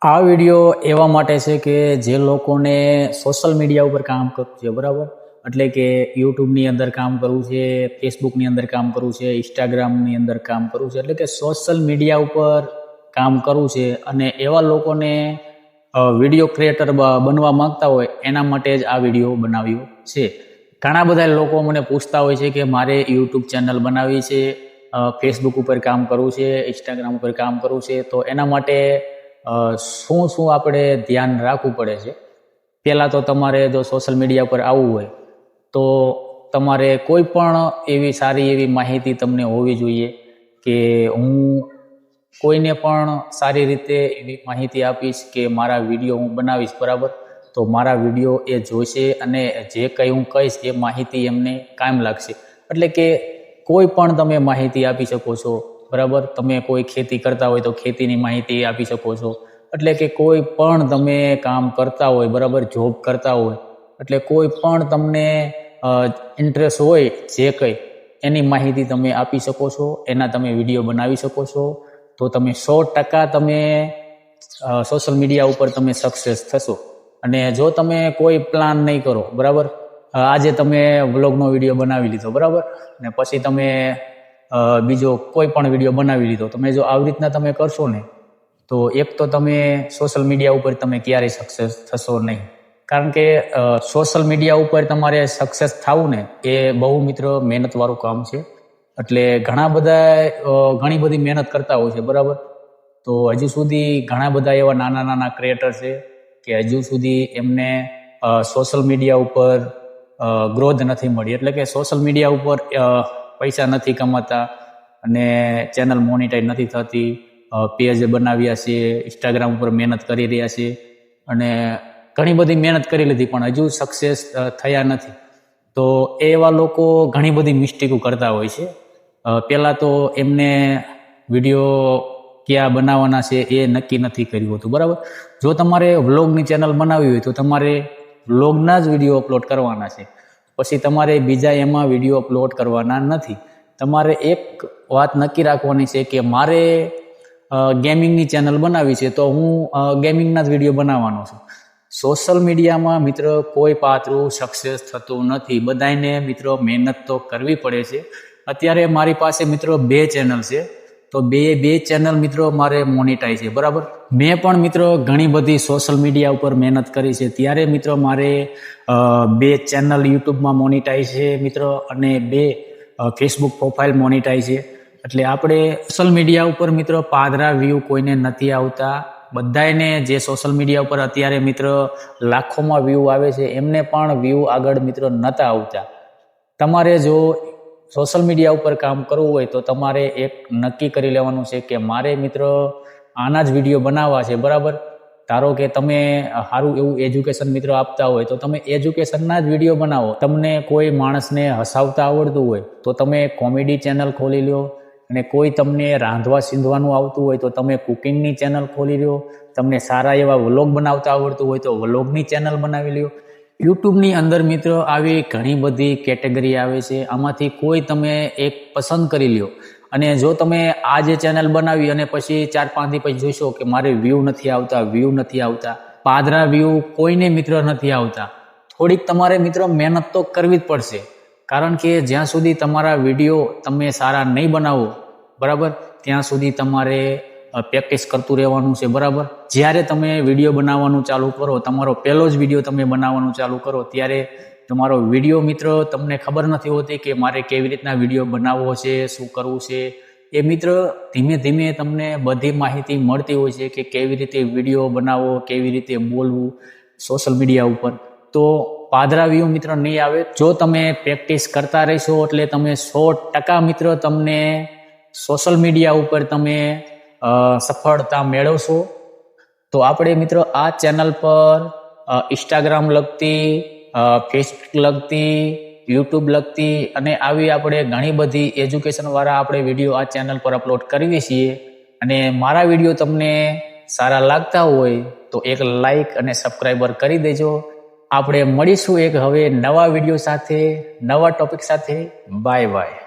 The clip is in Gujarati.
આ વિડીયો એવા માટે છે કે જે લોકોને સોશિયલ મીડિયા ઉપર કામ કરવું છે, બરાબર? એટલે કે યુટ્યુબની અંદર કામ કરવું છે, ફેસબુકની અંદર કામ કરવું છે, ઇન્સ્ટાગ્રામની અંદર કામ કરવું છે, એટલે કે સોશિયલ મીડિયા ઉપર કામ કરવું છે. અને એવા લોકોને વિડીયો ક્રિએટર બનવા માંગતા હોય એના માટે જ આ વિડીયો બનાવ્યો છે. ઘણા બધા લોકો મને પૂછતા હોય છે કે મારે યુટ્યુબ ચેનલ બનાવવી છે, ફેસબુક ઉપર કામ કરવું છે, ઇન્સ્ટાગ્રામ ઉપર કામ કરવું છે, તો એના માટે શું આપણે ધ્યાન રાખવું પડે છે. પહેલાં તો તમારે જો સોશિયલ મીડિયા પર આવવું હોય તો તમારે કોઈ પણ એવી સારી એવી માહિતી તમને હોવી જોઈએ કે હું કોઈને પણ સારી રીતે એવી માહિતી આપીશ કે મારા વિડીયો હું બનાવીશ, બરાબર? તો મારા વિડીયો એ જોશે અને જે કંઈ હું કહીશ એ માહિતી એમને કામ લાગશે. એટલે કે કોઈ પણ તમે માહિતી આપી શકો છો, બરાબર? તમે કોઈ ખેતી કરતા હોય તો ખેતીની માહિતી આપી શકો છો. એટલે કે કોઈ પણ તમે કામ કરતા હોય, બરાબર, જોબ કરતા હોય, એટલે કોઈ પણ તમને ઇન્ટરેસ્ટ હોય જે કંઈ એની માહિતી તમે આપી શકો છો, એના તમે વિડીયો બનાવી શકો છો. તો તમે 100% તમે સોશિયલ મીડિયા ઉપર તમે સક્સેસ થશો. અને જો તમે કોઈ પ્લાન નહીં કરો, બરાબર, આજે તમે વ્લોગનો વિડીયો બનાવી લીધો, બરાબર, ને પછી તમે બીજો કોઈ પણ વિડીયો બનાવી લીધો, તમે જો આવી રીતના તમે કરશો ને તો એક તો તમે સોશિયલ મીડિયા ઉપર તમે ક્યારેય સક્સેસ થશો નહીં. કારણ કે સોશિયલ મીડિયા ઉપર તમારે સક્સેસ થવું ને એ બહુ મિત્રો મહેનતવાળું કામ છે. એટલે ઘણી બધી મહેનત કરતા હોય છે, બરાબર? તો હજુ સુધી ઘણા બધા એવા નાના ક્રિએટર છે કે હજુ સુધી એમને સોશિયલ મીડિયા ઉપર ગ્રોથ નથી મળી. એટલે કે સોશિયલ મીડિયા ઉપર પૈસા નથી કમાતા અને ચેનલ મોનિટાઈઝ નથી થતી, પેજ બનાવ્યા છે, ઇન્સ્ટાગ્રામ ઉપર મહેનત કરી રહ્યા છે અને ઘણી બધી મહેનત કરી લીધી પણ હજુ સક્સેસ થયા નથી. તો એવા લોકો ઘણી બધી મિસ્ટેકો કરતા હોય છે. પહેલાં તો એમને વિડીયો ક્યાં બનાવવાના છે એ નક્કી નથી કર્યું હતું, બરાબર? જો તમારે વ્લોગની ચેનલ બનાવવી હોય તો તમારે વ્લોગના જ વિડીયો અપલોડ કરવાના છે, પછી તમારે બીજા એમાં વિડીયો અપલોડ કરવાના નથી. તમારે એક વાત નક્કી રાખવાની છે કે મારે ગેમિંગની ચેનલ બનાવી છે તો હું ગેમિંગના જ વિડીયો બનાવવાનો છું. સોશિયલ મીડિયામાં મિત્ર કોઈ પાત્રું સક્સેસ થતું નથી. બધાને મિત્રો મહેનત તો કરવી પડે છે. અત્યારે મારી પાસે મિત્રો 2 ચેનલ છે, તો બે ચેનલ મિત્રો મારે મોનિટાઈઝ છે, બરાબર? મેં પણ મિત્રો ઘણી બધી સોશિયલ મીડિયા ઉપર મહેનત કરી છે, ત્યારે મિત્રો મારે 2 ચેનલ યુટ્યુબમાં મોનિટાઈઝ છે મિત્રો, અને 2 ફેસબુક પ્રોફાઇલ મોનિટાઈઝ છે. એટલે આપણે સોશિયલ મીડિયા ઉપર મિત્રો પાદરા વ્યૂ કોઈને નથી આવતા. બધાને જે સોશિયલ મીડિયા ઉપર અત્યારે મિત્રો લાખોમાં વ્યૂ આવે છે એમને પણ વ્યૂ આગળ મિત્રો નહોતા આવતા. તમારે જો સોશિયલ મીડિયા ઉપર કામ કરવું હોય તો તમારે એક નક્કી કરી લેવાનું છે કે મારે મિત્રો આના જ વિડીયો બનાવવા છે, બરાબર? ધારો કે તમે સારું એવું એજ્યુકેશન મિત્રો આપતા હોય તો તમે એજ્યુકેશનના જ વિડીયો બનાવો. તમને કોઈ માણસને હસાવતા આવડતું હોય તો તમે કોમેડી ચેનલ ખોલી લો, અને કોઈ તમને રાંધવા સીંધવાનું આવતું હોય તો તમે કુકિંગની ચેનલ ખોલી લો, તમને સારા એવા વ્લોગ બનાવતા આવડતું હોય તો વ્લોગની ચેનલ બનાવી લો. યુટ્યુબની અંદર મિત્રો આવી ઘણી બધી કેટેગરી આવે છે, આમાંથી કોઈ તમે એક પસંદ કરી લ્યો. અને જો તમે આ જે ચેનલ બનાવી અને પછી 4-5 દી પછી જોશો કે મારે વ્યૂ નથી આવતા, પાદરા વ્યૂ કોઈને મિત્ર નથી આવતા, થોડીક તમારે મિત્રો મહેનત તો કરવી જ પડશે. કારણ કે જ્યાં સુધી તમારા વિડીયો તમે સારા નહીં બનાવો, બરાબર, ત્યાં સુધી તમારે પ્રેક્ટિસ કરતું રહેવાનું છે, બરાબર? જ્યારે તમે વિડીયો બનાવવાનું ચાલુ કરો, તમારો પહેલો જ વિડીયો તમે બનાવવાનું ચાલુ કરો ત્યારે તમારો વિડીયો મિત્રો તમને ખબર નથી હોતી કે મારે કેવી રીતના વિડીયો બનાવવો છે, શું કરવું છે. એ મિત્રો ધીમે ધીમે તમને બધી માહિતી મળતી હોય છે કે કેવી રીતે વિડીયો બનાવવો, કેવી રીતે બોલવું સોશિયલ મીડિયા ઉપર. તો પાદરા વ્યૂ મિત્રો નહીં આવે. જો તમે પ્રેક્ટિસ કરતા રહેશો એટલે તમે 100% મિત્રો તમને સોશિયલ મીડિયા ઉપર તમે સફળતા મેળવશો. તો આપણે મિત્રો આ ચેનલ પર ઇન્સ્ટાગ્રામ લગતી, ફેસબુક લગતી, યુટ્યુબ લગતી અને આવી આપણે ઘણી બધી એજ્યુકેશનવાળા આપણે વિડીયો આ ચેનલ પર અપલોડ કરીએ છીએ. અને મારા વિડીયો તમને સારા લાગતા હોય તો એક લાઈક અને સબસ્ક્રાઈબર કરી દેજો. આપણે મળીશું એક હવે નવા વિડીયો સાથે, નવા ટોપિક સાથે. Bye bye.